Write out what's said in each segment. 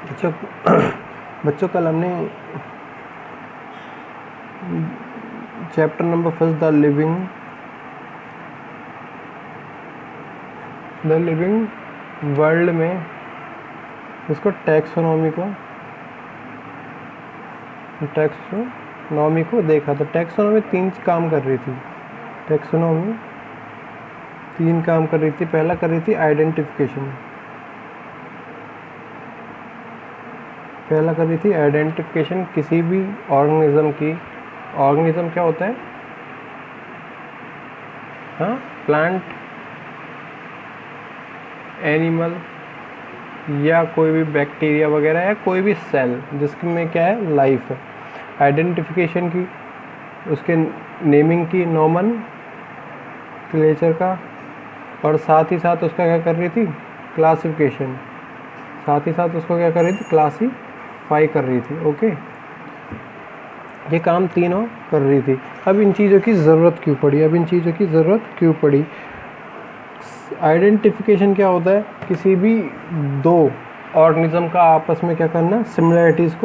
बच्चों बच्चों कल हमने chapter number first the living world में इसको टैक्सोनॉमी को देखा। तो टैक्सोनॉमी तीन काम कर रही थी। पहला कर रही थी आइडेंटिफिकेशन किसी भी ऑर्गेनिज्म की। ऑर्गेनिज्म क्या होता है? हाँ, प्लांट, एनिमल या कोई भी बैक्टीरिया वगैरह या कोई भी सेल जिसमें क्या है, लाइफ है। आइडेंटिफिकेशन की, उसके नेमिंग की, नॉमेनक्लेचर का, और साथ ही साथ उसका क्या कर रही थी, क्लासिफिकेशन। क्लासीफाई कर रही थी। ओके, ये काम तीनों कर रही थी। अब इन चीज़ों की ज़रूरत क्यों पड़ी? आइडेंटिफिकेशन क्या होता है? किसी भी दो ऑर्गेनिज्म का आपस में क्या करना, सिमिलैरिटीज़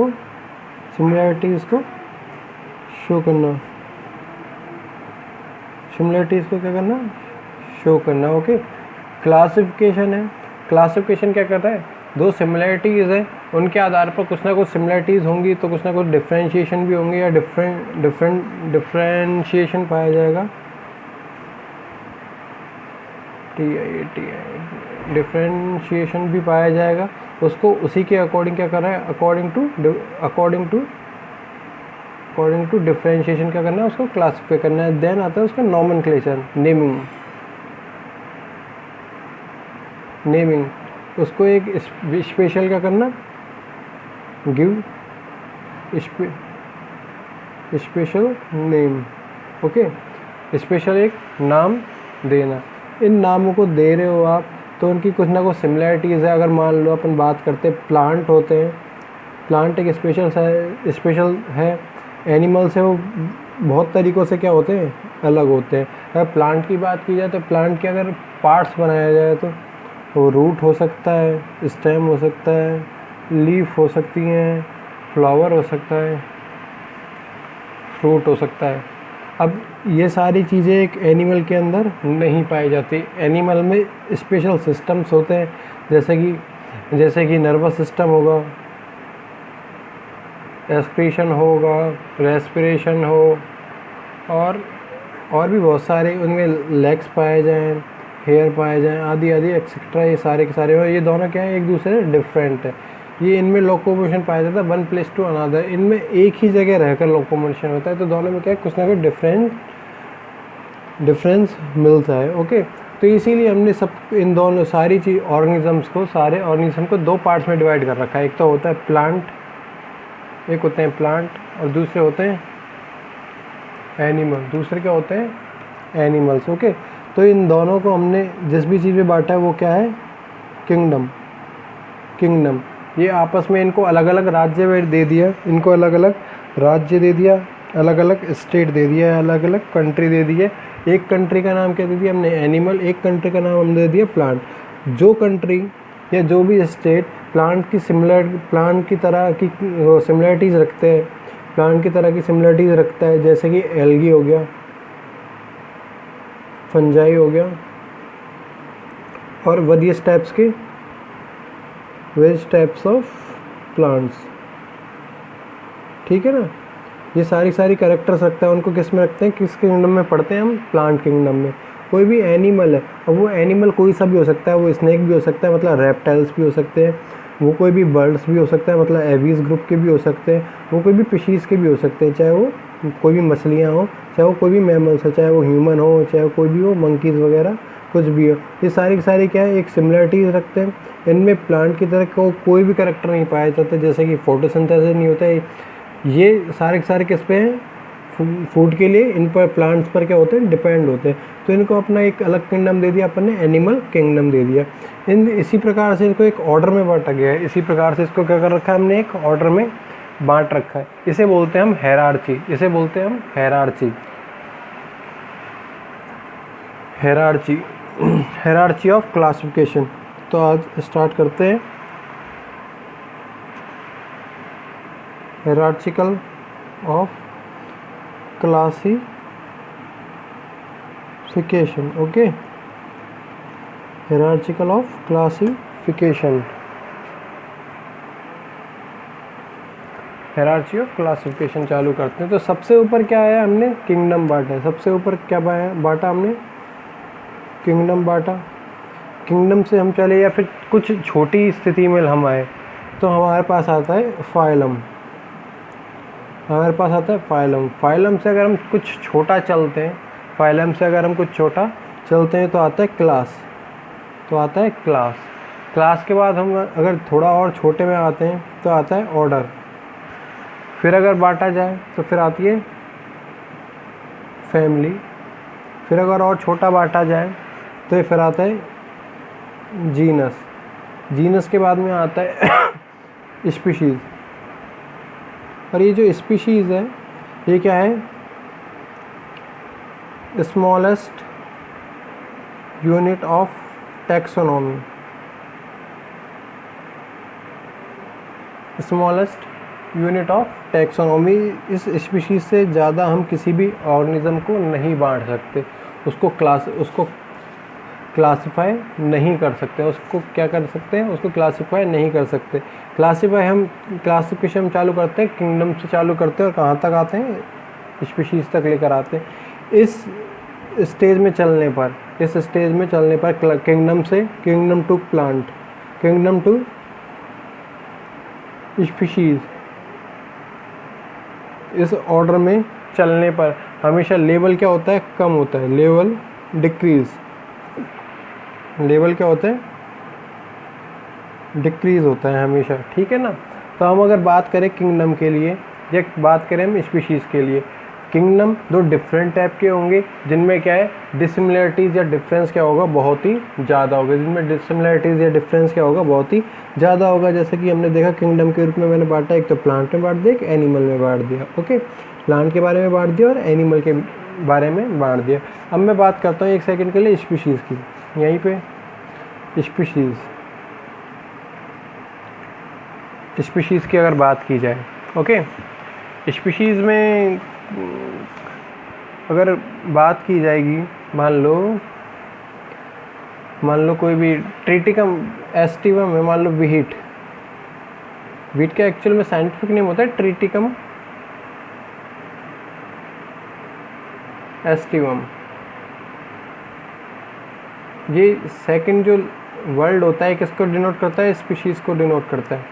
को शो करना। ओके, क्लासिफिकेशन है। क्लासिफिकेशन क्या करता है? दो सिमिलैरिटीज़ हैं, उनके आधार पर कुछ ना कुछ सिमिलैरिटीज़ होंगी तो कुछ ना कुछ डिफरेंशिएशन भी होंगे या डिफरेंशिएशन पाया जाएगा। डिफरेंशिएशन भी पाया जाएगा। उसको उसी के अकॉर्डिंग क्या कर रहा है, अकॉर्डिंग टू डिफरेंशिएशन क्या करना है, उसको क्लासिफाई करना है। देन आता है उसका नॉमेनक्लेचर, नेमिंग। उसको एक स्पेशल क्या करना, give special name. Okay, special एक नाम देना। इन नामों को दे रहे हो आप तो उनकी कुछ ना कुछ सिमिलैरिटीज़ है। अगर मान लो अपन बात करते हैं, प्लांट होते हैं, प्लांट एक स्पेशल है। एनिमल्स है, वो बहुत तरीक़ों से क्या होते हैं, अलग होते हैं। अगर प्लांट की बात की जाए तो प्लांट के अगर पार्ट्स बनाया जाए तो वो रूट हो सकता है, स्टेम हो सकता है, लीफ हो सकती हैं, फ्लावर हो सकता है, फ्रूट हो सकता है। अब ये सारी चीज़ें एक एनिमल के अंदर नहीं पाई जाती। एनिमल में स्पेशल सिस्टम्स होते हैं, जैसे कि नर्वस सिस्टम होगा, एक्सक्रीशन होगा, रेस्पिरेशन हो, और भी बहुत सारे उनमें लेग्स पाए जाएं, हेयर पाए जाएं, आदि एक्सेट्रा। ये सारे के सारे, और ये दोनों क्या है, एक दूसरे से डिफरेंट है। ये इनमें लोकोमोशन पाया जाता है वन प्लेस टू अनदर। इनमें एक ही जगह रहकर लोकोमोशन होता है, तो दोनों में क्या है, कुछ ना कुछ डिफरेंस मिलता है। ओके, तो इसीलिए हमने इन दोनों सारे ऑर्गेनिज्म को दो पार्ट्स में डिवाइड कर रखा है। एक तो होता है प्लांट, और दूसरे होते हैं एनिमल्स। ओके, तो इन दोनों को हमने जिस भी चीज़ में बांटा है वो क्या है, किंगडम। ये आपस में इनको अलग अलग राज्य दे दिया, अलग अलग स्टेट दे दिया, अलग अलग कंट्री दे दी है। एक कंट्री का नाम क्या दे दिया हमने, एनिमल। एक कंट्री का नाम हमने दे दिया प्लांट। जो कंट्री या जो भी स्टेट प्लांट की तरह की सिमिलरिटीज़ रखते हैं, जैसे कि एल्गी हो गया, फंजाई हो गया, और वेरियस टाइप्स ऑफ प्लांट्स। ठीक है ना, ये सारी कैरेक्टर्स रखता है। उनको किस में रखते हैं, किस किंगडम में पढ़ते हैं हम, प्लांट किंगडम में। कोई भी एनिमल है, अब वो एनिमल कोई सा भी हो सकता है, वो स्नेक भी हो सकता है, मतलब रेप्टाइल्स भी हो सकते हैं, वो कोई भी बर्ड्स भी हो सकता है, मतलब एवीज ग्रुप के भी हो सकते हैं, वो कोई भी फिशीज़ के भी हो सकते हैं, चाहे वो कोई भी मछलियाँ हो, चाहे वो कोई भी मैमल्स हो, चाहे वो ह्यूमन हो, चाहे कोई भी हो, मंकीज़ वगैरह कुछ भी हो। ये सारी की सारी क्या है, एक सिमिलरिटीज़ रखते हैं। इनमें प्लांट की तरह कोई भी कैरेक्टर नहीं पाया जाता, जैसे कि फोटोसिंथेसिस नहीं होता है। ये सारे के सारे किस पे हैं, फूड के लिए इन पर, प्लांट्स पर क्या होते हैं, डिपेंड होते हैं। तो इनको अपना एक अलग किंगडम दे दिया अपन ने, एनिमल किंगडम दे दिया। इसी प्रकार से इनको एक ऑर्डर में बांटा गया है। इसी प्रकार से इसको क्या कर रखा है हमने, एक ऑर्डर में बांट रखा है। इसे बोलते हैं हम हायरार्ची। Hierarchy of classification. तो आज स्टार्ट करते हैं। hierarchical of classification. Okay, hierarchical of classification, hierarchy of classification चालू करते हैं। तो सबसे ऊपर क्या है, हमने किंगडम बांटा है। सबसे ऊपर क्या बांटा हमने, किंगडम बांटा। किंगडम से हम चले या फिर कुछ छोटी स्थिति में हम आए तो हमारे पास आता है फाइलम। हमारे पास आता है फाइलम। फाइलम से अगर हम कुछ छोटा चलते हैं, फाइलम से अगर हम कुछ छोटा चलते हैं तो आता है क्लास। तो आता है क्लास। क्लास के बाद हम अगर थोड़ा और छोटे में आते हैं तो आता है ऑर्डर। फिर अगर बांटा जाए तो फिर आती है फैमिली। फिर अगर और छोटा बांटा जाए तो फिर आता है जीनस। जीनस के बाद में आता है स्पीशीज़। और ये जो स्पीशीज़ है ये क्या है, smallest unit of taxonomy. Smallest unit of taxonomy. इस स्पीशीज़ से ज़्यादा हम किसी भी ऑर्गेनिज्म को नहीं बांट सकते, उसको क्लासिफाई नहीं कर सकते। उसको क्या कर सकते हैं, उसको क्लासिफाई नहीं कर सकते। क्लासिफिकेशन हम चालू करते हैं किंगडम से चालू करते हैं और कहाँ तक आते हैं, स्पीशीज़ तक लेकर आते हैं। इस स्टेज में चलने पर kingdom to plant, kingdom to species, इस ऑर्डर में चलने पर हमेशा लेवल क्या होता है, कम होता है। लेवल डिक्रीज़, लेवल क्या होता है, डिक्रीज़ होता है हमेशा। ठीक है ना। तो हम अगर बात करें किंगडम के लिए या बात करें हम स्पीशीज़ के लिए, किंगडम दो डिफरेंट टाइप के होंगे जिनमें क्या है, डिसिमिलरिटीज़ या डिफरेंस क्या होगा, बहुत ही ज़्यादा होगा। जिनमें डिसिमिलरिटीज़ या डिफरेंस क्या होगा, बहुत ही ज़्यादा होगा। जैसे कि हमने देखा किंगडम के रूप में मैंने बांटा, एक तो प्लांट में बांट दिया, एक एनिमल में बांट दिया। ओके, प्लांट के बारे में बांट दिया और एनिमल के बारे में बांट दिया। अब मैं बात करता हूँ एक सेकंड के लिए स्पीशीज़ की। यहीं पे स्पीशीज़ की अगर बात की जाए, ओके, स्पीशीज़ में अगर बात की जाएगी, मान लो कोई भी ट्रिटिकम एस्टिवम है, मान लो वीट का एक्चुअल में साइंटिफिक नेम होता है ट्रिटिकम एस्टिवम। ये सेकंड जो वर्ड होता है किसको डिनोट करता है, स्पीशीज़ को डिनोट करता है।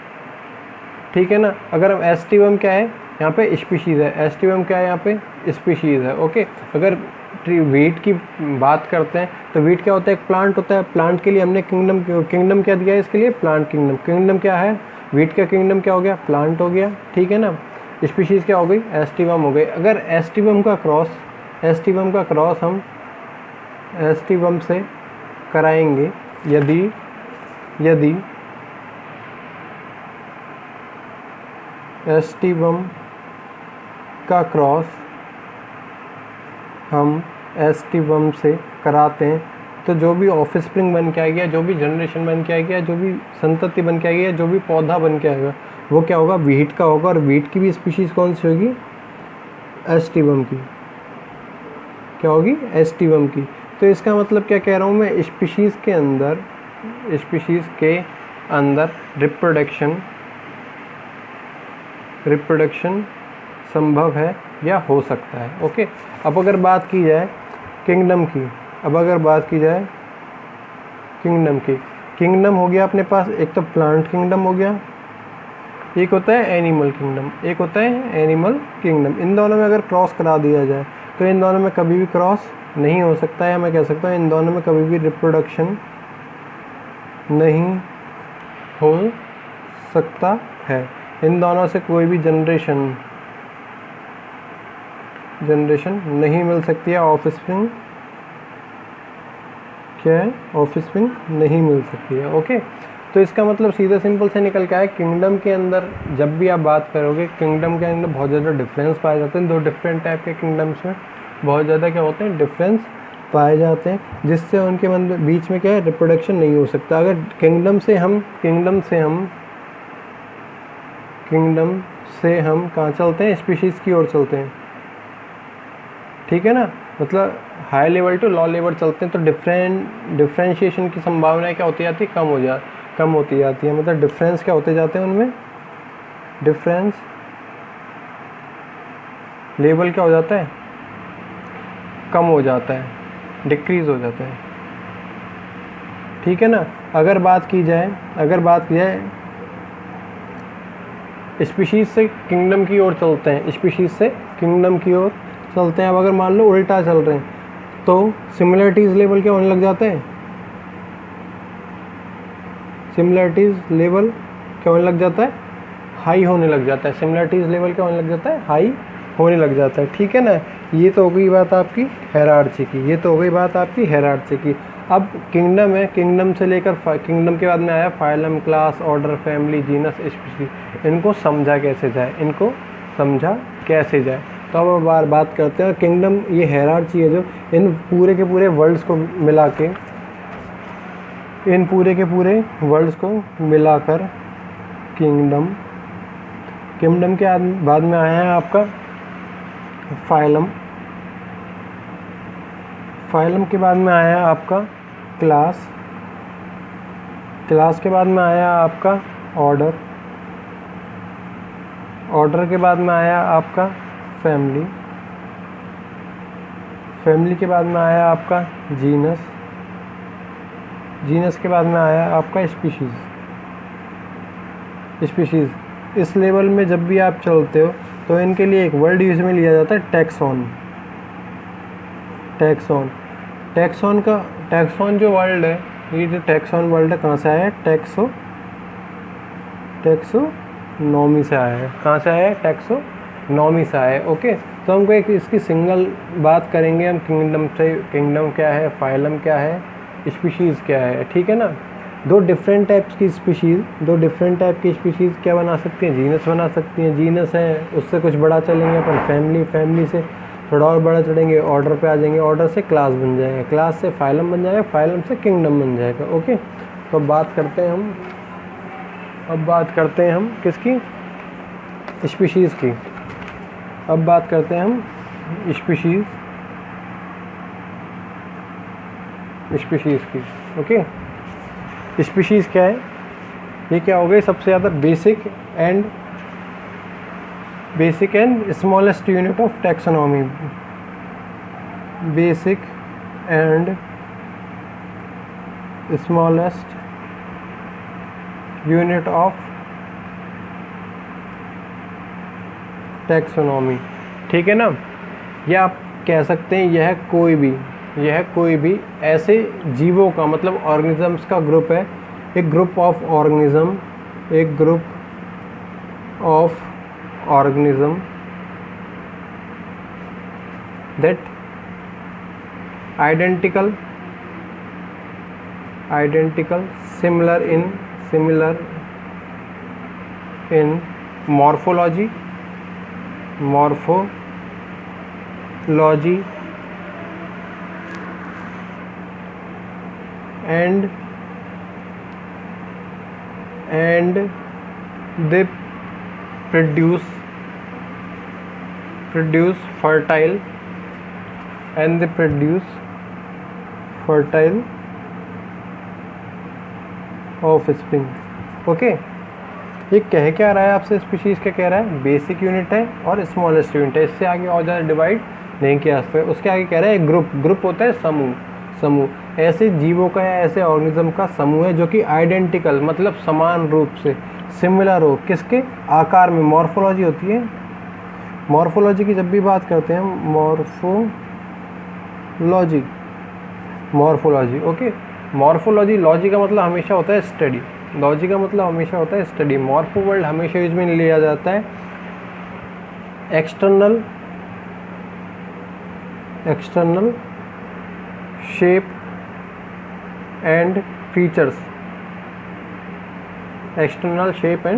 ठीक है ना। अगर हम एस्टिवम क्या है, यहाँ पे स्पीशीज़ है, एस्टिवम क्या है, यहाँ पे स्पीशीज़ है। ओके, अगर वीट की बात करते हैं तो वीट क्या होता है, एक प्लांट होता है। प्लांट के लिए हमने किंगडम क्या दिया है, इसके लिए प्लांट किंगडम। किंगडम क्या है, वीट का किंगडम क्या हो गया, प्लांट हो गया। ठीक है ना। स्पीशीज़ क्या हो गई, एस्टिवम हो गई। अगर एस्टिवम का क्रॉस हम एस्टिवम से कराएंगे, यदि एस्टिवम का क्रॉस हम एस्टिवम से कराते हैं तो जो भी ऑफस्प्रिंग बन के आएगा, जो भी जनरेशन बन के आएगा, जो भी संतति बन के आएगी, जो भी पौधा बन के आएगा, वो क्या होगा, वीट का होगा। और वीट की भी स्पीशीज़ कौन सी होगी, एस्टिवम की। क्या होगी, एस्टिवम की। तो इसका मतलब क्या कह रहा हूँ मैं, स्पीशीज़ के अंदर रिप्रोडक्शन संभव है या हो सकता है। ओके, अब अगर बात की जाए किंगडम की, किंगडम हो गया अपने पास, एक तो प्लांट किंगडम हो गया, एक होता है एनिमल किंगडम। इन दोनों में अगर क्रॉस करा दिया जाए तो इन दोनों में कभी भी क्रॉस नहीं हो सकता है, या मैं कह सकता हूँ इन दोनों में कभी भी रिप्रोडक्शन नहीं हो सकता है। इन दोनों से कोई भी जनरेशन नहीं मिल सकती है। ऑफस्प्रिंग क्या है, ऑफस्प्रिंग नहीं मिल सकती है। ओके, तो इसका मतलब सीधा सिंपल से निकल के आया, किंगडम के अंदर जब भी आप बात करोगे, किंगडम के अंदर बहुत ज़्यादा डिफरेंस पाए जाते हैं। दो डिफरेंट टाइप के किंगडम्स में बहुत ज़्यादा क्या होते हैं, डिफरेंस पाए जाते हैं, जिससे उनके बीच में क्या है, रिप्रोडक्शन नहीं हो सकता। अगर किंगडम से हम से हम कहाँ चलते हैं, स्पीशीज़ की ओर चलते हैं, ठीक है ना। मतलब high level to low level चलते हैं तो डिफ्रेंशिएशन की संभावना क्या होती जाती है, कम होती जाती है। मतलब डिफरेंस क्या होते जाते हैं उनमें, डिफरेंस लेवल क्या हो जाता है, कम हो जाता है, डिक्रीज़ हो जाता है, ठीक है ना। अगर बात की जाए स्पीशीज़ से किंगडम की ओर चलते हैं, स्पीशीज़ से किंगडम की ओर चलते हैं। अब अगर मान लो उल्टा चल रहे हैं तो सिमिलरिटीज़ लेवल क्या होने लग जाते हैं, सिमिलरिटीज़ लेवल क्या होने लग जाता है, हाई होने लग जाता है। सिमिलरिटीज़ लेवल क्या होने लग जाता है, हाई होने लग जाता है, ठीक है ना। ये तो हो गई बात आपकी हायरार्ची की, अब किंगडम है, किंगडम से लेकर किंगडम के बाद में आया phylum, class, order, family, genus, species. इनको समझा कैसे जाए, तो अब बात करते हैं किंगडम। ये हायरार्ची है जो इन पूरे के पूरे वर्ल्ड्स को मिलाकर किंगडम के बाद में आया है आपका फाइलम के बाद में आया आपका क्लास के बाद में आया आपका ऑर्डर के बाद में आया आपका फैमिली के बाद में आया आपका जीनस के बाद में आया आपका स्पीशीज़। इस लेवल में जब भी आप चलते हो तो इनके लिए एक वर्ड यूज में लिया जाता है टैक्सॉन जो वर्ड है, ये जो टैक्सॉन वर्ड है कहाँ से आया है, टैक्सोनॉमी से आया है। कहाँ से आया है, टैक्सोनॉमी से आया है। ओके, तो हमको एक इसकी सिंगल बात करेंगे हम किंगडम क्या है, फाइलम क्या है, स्पीशीज़ क्या है, ठीक है ना। दो डिफरेंट टाइप की स्पीशीज़ क्या बना सकती हैं, जीनस बना सकती हैं। जीनस है, उससे कुछ बड़ा चलेंगे अपन फैमिली से थोड़ा और बड़ा चढ़ेंगे, ऑर्डर पे आ जाएंगे, ऑर्डर से क्लास बन जाएगा, क्लास से फाइलम बन जाएगा, फाइलम से किंगडम बन जाएगा। ओके, तो बात करते हैं हम किसकी, स्पीशीज़ की। अब बात करते हैं हम स्पीशीज़ की। ओके, स्पीशीज़ क्या है, ये क्या हो गई, सबसे ज़्यादा basic and smallest unit of taxonomy. Basic and smallest unit of taxonomy, ठीक है ना। या आप कह सकते हैं यह कोई भी ऐसे जीवों का, मतलब ऑर्गेनिजम्स का ग्रुप है, एक group of organism that identical similar in morphology and they produce fertile offspring। Okay, ये कह क्या रहा है आपसे, स्पीशीज़ क्या कह रहा है, बेसिक यूनिट है और स्मॉलेस्ट यूनिट है, इससे आगे और ज़्यादा डिवाइड नहीं किया सकते। उसके आगे कह रहा है ग्रुप होता है समूह, ऐसे जीवों का या ऐसे ऑर्गेनिज्म का समूह है जो कि आइडेंटिकल, मतलब समान रूप से, सिमिलर हो, किसके, आकार में। मॉर्फोलॉजी होती है, मॉर्फोलॉजी की जब भी बात करते हैं, मॉर्फोलॉजी। ओके, मॉर्फोलॉजी, लॉजी का मतलब हमेशा होता है स्टडी, मॉर्फो वर्ड हमेशा यूज में लिया जाता है एक्सटर्नल शेप एंड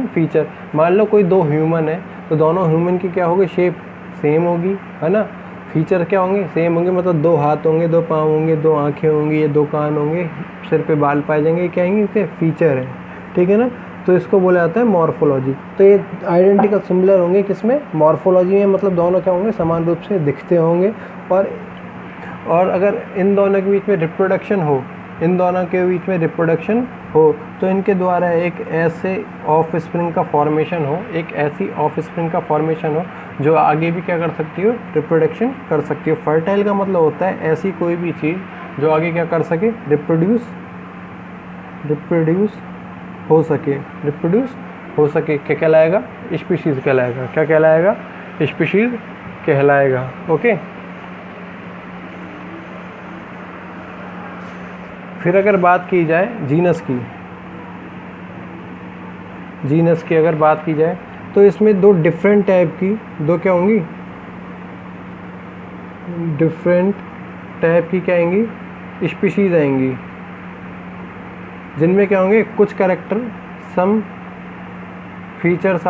फीचर। मान लो कोई दो ह्यूमन है तो दोनों ह्यूमन की क्या होगी, शेप सेम होगी, है ना। फीचर क्या होंगे, सेम होंगे, मतलब दो हाथ होंगे, दो पाँव होंगे, दो आँखें होंगी, ये दो कान होंगे, सिर पे बाल पाए जाएंगे, क्या होंगे, फीचर है, ठीक है ना। तो इसको बोला जाता है मॉर्फोलॉजी। तो ये आइडेंटिकल सिमिलर होंगे किसमें, मॉर्फोलॉजी में, मतलब दोनों क्या होंगे, समान रूप से दिखते होंगे। और अगर इन दोनों के बीच में रिप्रोडक्शन हो, इन दोनों के बीच में रिप्रोडक्शन हो, तो इनके द्वारा एक ऐसे ऑफ स्प्रिंग का फॉर्मेशन हो, एक ऐसी ऑफ स्प्रिंग का फॉर्मेशन हो जो आगे भी क्या कर सकती हो, रिप्रोडक्शन कर सकती हो। फर्टाइल का मतलब होता है ऐसी कोई भी चीज़ जो आगे क्या कर सके, रिप्रोड्यूस हो सके, क्या कहलाएगा, स्पीशीज़ कहलाएगा। क्या कहलाएगा, स्पीशीज़ कहलाएगा। ओके, फिर अगर बात की जाए जीनस की अगर बात की जाए, तो इसमें दो डिफरेंट टाइप की, दो क्या होंगी, डिफरेंट टाइप की क्या आएंगी, स्पीशीज़ आएंगी, जिनमें क्या होंगे, कुछ character, some features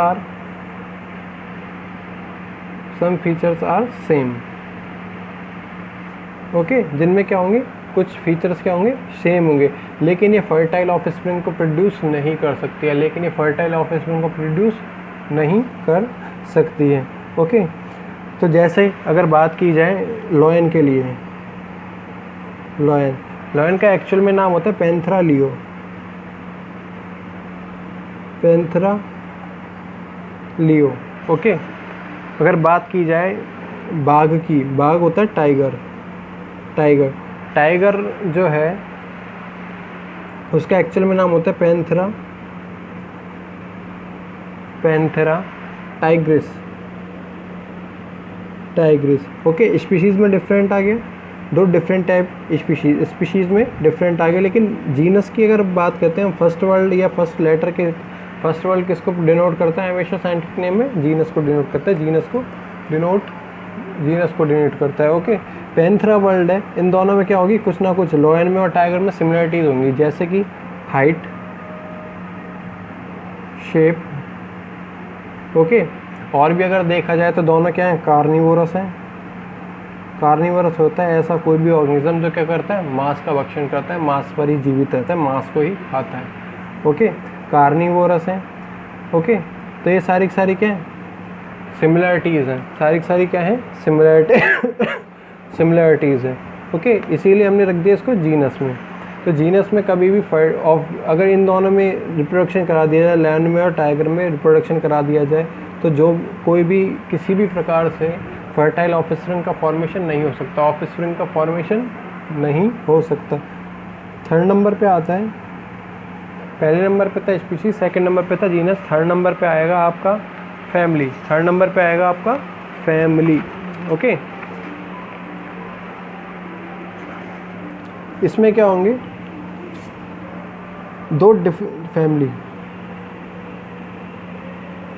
are same. Okay, जिनमें क्या होंगे, कुछ फीचर्स क्या होंगे, सेम होंगे, लेकिन ये फर्टाइल ऑफ स्प्रिंग को प्रोड्यूस नहीं कर सकती है। ओके, तो जैसे अगर बात की जाए लॉयन के लिए, लॉयन का एक्चुअल में नाम होता है पैंथेरा लियो। ओके, अगर बात की जाए बाघ की, बाघ होता है टाइगर जो है उसका एक्चुअल में नाम होता है पैंथेरा टाइग्रिस। ओके, स्पीशीज़ में डिफरेंट आ गया, दो डिफरेंट टाइप स्पीशीज़ में डिफरेंट आ गया। लेकिन जीनस की अगर बात करते हैं हम, फर्स्ट वर्ड या फर्स्ट वर्ड किसको डिनोट करता है, हमेशा साइंटिफिक नेम में जीनस को डिनोट करता है, जीनस को डिनोट करता है। ओके, पैंथेरा वर्ल्ड है, इन दोनों में क्या होगी, कुछ ना कुछ लॉयन में और टाइगर में सिमिलरिटीज़ होंगी, जैसे कि हाइट, शेप। ओके, और भी अगर देखा जाए तो दोनों क्या हैं, कार्निवोरस होता है ऐसा कोई भी ऑर्गेनिज्म जो क्या करता है, मांस का भक्षण करता है, मांस पर ही जीवित रहता है, मांस को ही खाता है। ओके, कार्निवोरस है। ओके, तो ये सारी क्या है, सिमिलरिटीज़ हैं, सारी क्या है, सिमिलरिटीज़ है। ओके, इसीलिए हमने रख दिया इसको जीनस में। तो जीनस में कभी भी अगर इन दोनों में रिप्रोडक्शन करा दिया जाए, लैंड में और टाइगर में रिप्रोडक्शन करा दिया जाए, तो जो कोई भी किसी भी प्रकार से फर्टाइल ऑफस्प्रिंग का फॉर्मेशन नहीं हो सकता। थर्ड नंबर पे आता है, पहले नंबर पे था स्पीशीज, सेकंड नंबर पे था जीनस, थर्ड नंबर पे आएगा आपका फैमिली। ओके, इसमें क्या होंगे, दो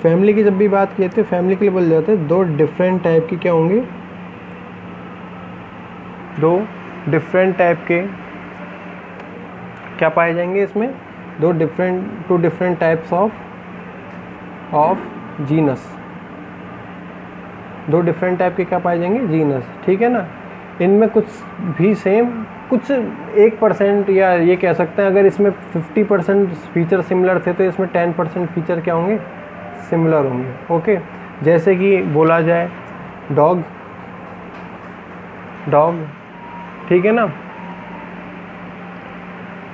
फैमिली की जब भी बात की जाती है, फैमिली के लिए बोले जाते हैं दो डिफरेंट टाइप की क्या होंगे, दो डिफरेंट टाइप के क्या पाए जाएंगे इसमें, two different types of genus, दो डिफरेंट टाइप के क्या पाए जाएंगे, जीनस। ठीक है ना, इनमें कुछ भी सेम, कुछ 1% या ये कह सकते हैं, अगर इसमें 50% फीचर सिमिलर थे तो इसमें 10% फीचर क्या होंगे, सिमिलर होंगे। ओके, जैसे कि बोला जाए डॉग, ठीक है ना,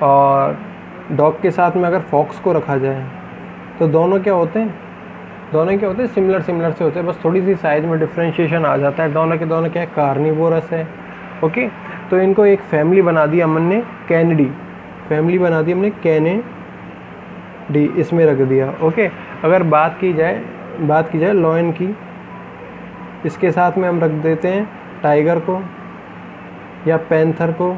और डॉग के साथ में अगर फॉक्स को रखा जाए तो दोनों क्या होते हैं, सिमिलर से होते हैं, बस थोड़ी सी साइज में डिफ्रेंशिएशन आ जाता है। दोनों क्या है, कार्निवोरस है। ओके, तो इनको एक फैमिली बना दी हमने, कैनिडी, इसमें रख दिया। ओके, अगर बात की जाए लॉयन की, इसके साथ में हम रख देते हैं टाइगर को या पैंथर को,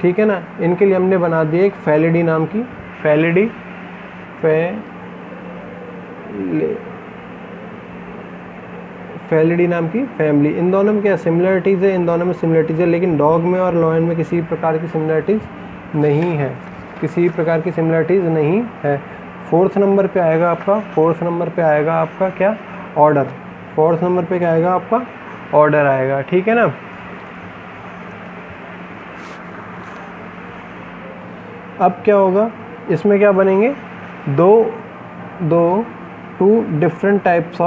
ठीक है ना। इनके लिए हमने बना दिया एक फैलिडी नाम की फैमिली। इन दोनों में क्या सिमिलरिटीज़ है, लेकिन डॉग में और लॉयन में किसी प्रकार की सिमिलरिटीज़ नहीं है। फोर्थ नंबर पे आएगा आपका क्या, ऑर्डर। फोर्थ नंबर पे क्या आएगा आपका, ऑर्डर आएगा। ठीक है ना, अब क्या होगा, इसमें क्या बनेंगे, two different types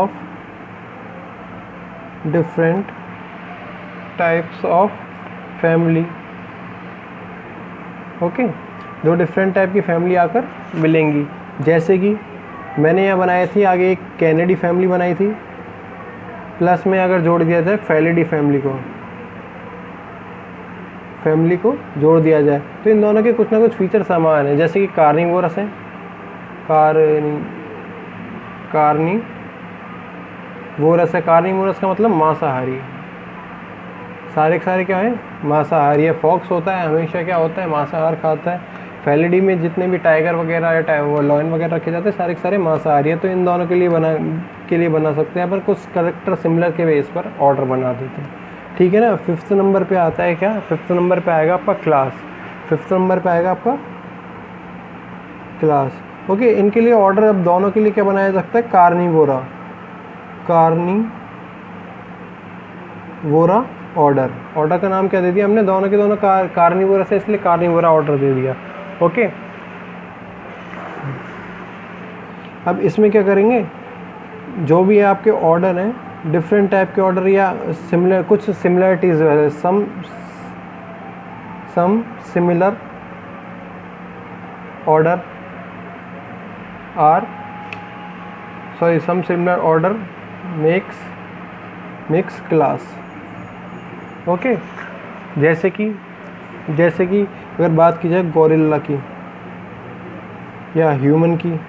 of family. Okay, दो डिफरेंट टाइप की फैमिली आकर मिलेंगी। जैसे कि मैंने यहाँ बनाई थी आगे एक कैनेडी फैमिली बनाई थी, प्लस में अगर जोड़ दिया जाए फेलिडी फैमिली को जोड़ दिया जाए तो इन दोनों के कुछ ना कुछ फीचर समान है। जैसे कि कार्निवोरस है, कार्निवोरस का मतलब मांसाहारी, सारे के सारे क्या है, मांसाहारी है। फॉक्स होता है हमेशा क्या होता है, मांसाहार खाता है। फेलिडी में जितने भी टाइगर वगैरह या वो लॉयन वगैरह रखे जाते हैं सारे के सारे मांसाहारी है। तो इन दोनों के लिए बना सकते हैं, पर कुछ करेक्टर सिमिलर के बेस पर ऑर्डर बना देते हैं। ठीक है ना। 5th नंबर पे आता है क्या, 5th नंबर पे आएगा आपका क्लास। 5th नंबर पे आएगा आपका क्लास। ओके, इनके लिए ऑर्डर अब दोनों के लिए क्या बनाया जा सकता है, कार्निवोरा ऑर्डर का नाम क्या दे दिया हमने, दोनों के दोनों कार्निवोरस है इसलिए कार्निवोरा ऑर्डर दे दिया। ओके, अब इसमें क्या करेंगे, जो भी आपके ऑर्डर हैं डिफरेंट टाइप के ऑर्डर या सिमिलर, कुछ सिमिलरिटीज है, some similar order makes class. Okay, जैसे कि अगर बात की जाए गोरिल्ला की या ह्यूमन की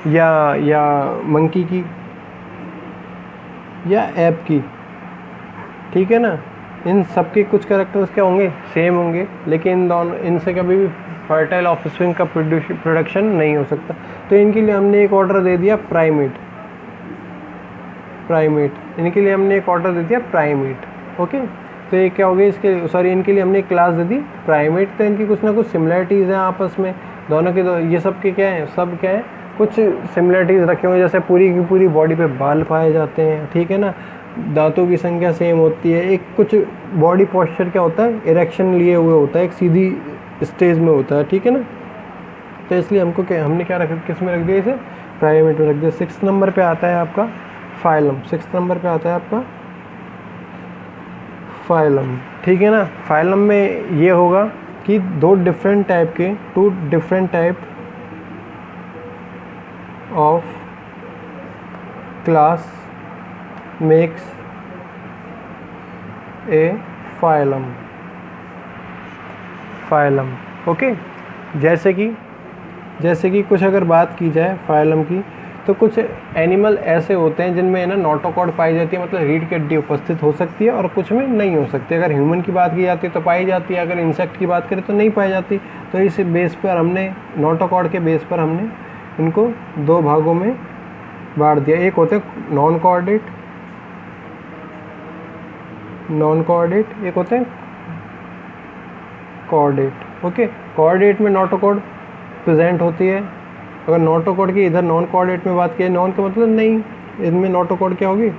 या मंकी की या ऐप की, ठीक है ना, इन सब के कुछ कैरेक्टर्स क्या होंगे, सेम होंगे, लेकिन इनसे कभी भी फर्टाइल ऑफस्प्रिंग का प्रोडक्शन नहीं हो सकता। तो इनके लिए हमने एक ऑर्डर दे दिया प्राइमेट, इनके लिए हमने एक ऑर्डर दे दिया प्राइमेट। ओके, तो ये क्या हो गया, इनके लिए हमने एक क्लास दे दी प्राइमेट। तो इनकी कुछ ना कुछ सिमिलरिटीज़ हैं आपस में, दोनों के ये सब के क्या है, सब क्या है, कुछ सिमिलरिटीज़ रखे हुए। जैसे पूरी की पूरी बॉडी पे बाल पाए जाते हैं, ठीक है ना, दांतों की संख्या सेम होती है, एक कुछ बॉडी पोस्चर क्या होता है, इरेक्शन लिए हुए होता है, एक सीधी स्टेज में होता है, ठीक है ना। तो इसलिए हमने क्या किस में रख दिया, इसे प्राइमेट में रख दिया। 6th नंबर पे आता है आपका फाइलम, 6th नंबर पे आता है आपका फाइलम, ठीक है ना। फाइलम में ये होगा कि two different type of class makes a phylum. Okay, जैसे कि कुछ अगर बात की जाए फाइलम की, तो कुछ एनिमल ऐसे होते हैं जिनमें ना नोटोकॉर्ड पाई जाती है, मतलब रीढ़ की हड्डी उपस्थित हो सकती है, और कुछ में नहीं हो सकती। अगर ह्यूमन की बात की जाती है तो पाई जाती है, अगर इंसेक्ट की बात करें तो नहीं पाई जाती। तो इस बेस पर हमने नोटोकॉर्ड के बेस पर हमने इनको दो भागों में बांट दिया। एक होते हैं नॉन कोऑर्डिनेट, एक होते हैं कोऑर्डिनेट। ओके, कोऑर्डिनेट में नोटोकॉर्ड प्रेजेंट होती है। अगर नोटोकॉर्ड की इधर नॉन कोऑर्डिनेट में बात की, नॉन का मतलब नहीं, इनमें नोटोकॉर्ड क्या होगी,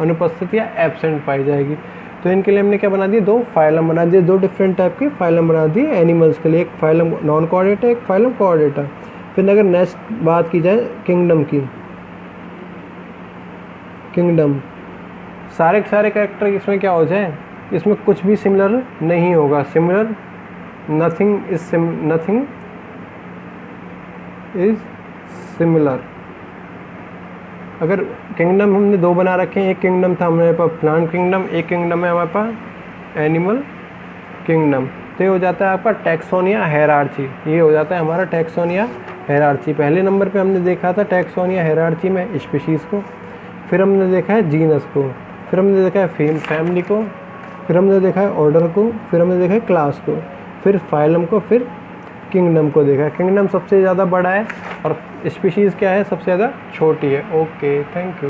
अनुपस्थित या एब्सेंट पाई जाएगी। तो इनके लिए हमने क्या बना दिया, दो फाइलम बना दिए, दो डिफरेंट टाइप के फाइलम बना दिए एनिमल्स के लिए। एक फाइलम नॉन कोऑर्डिनेट है, एक फाइलम कोऑर्डिनेट है। फिर अगर नेक्स्ट बात की जाए किंगडम की, सारे के सारे कैरेक्टर इसमें क्या हो जाए, इसमें कुछ भी सिमिलर नहीं होगा। Nothing is similar. अगर किंगडम हमने दो बना रखे हैं, एक किंगडम था हमारे पास प्लांट किंगडम, एक किंगडम है हमारे पास एनिमल किंगडम। तो ये हो जाता है आपका टैक्सोनिया हायरार्ची, ये हो जाता है हमारा टैक्सोनिया हायरार्ची। पहले नंबर पे हमने देखा था टैक्सोनिया हायरार्ची में स्पीशीज़ को, फिर हमने देखा है जीनस को, फिर हमने देखा है फैमिली को, फिर हमने देखा है ऑर्डर को, फिर हमने देखा है क्लास को, फिर फाइलम को, फिर किंगडम को देखा है। किंगडम सबसे ज़्यादा बड़ा है और स्पीशीज़ क्या है, सबसे ज़्यादा छोटी है। Okay, thank you.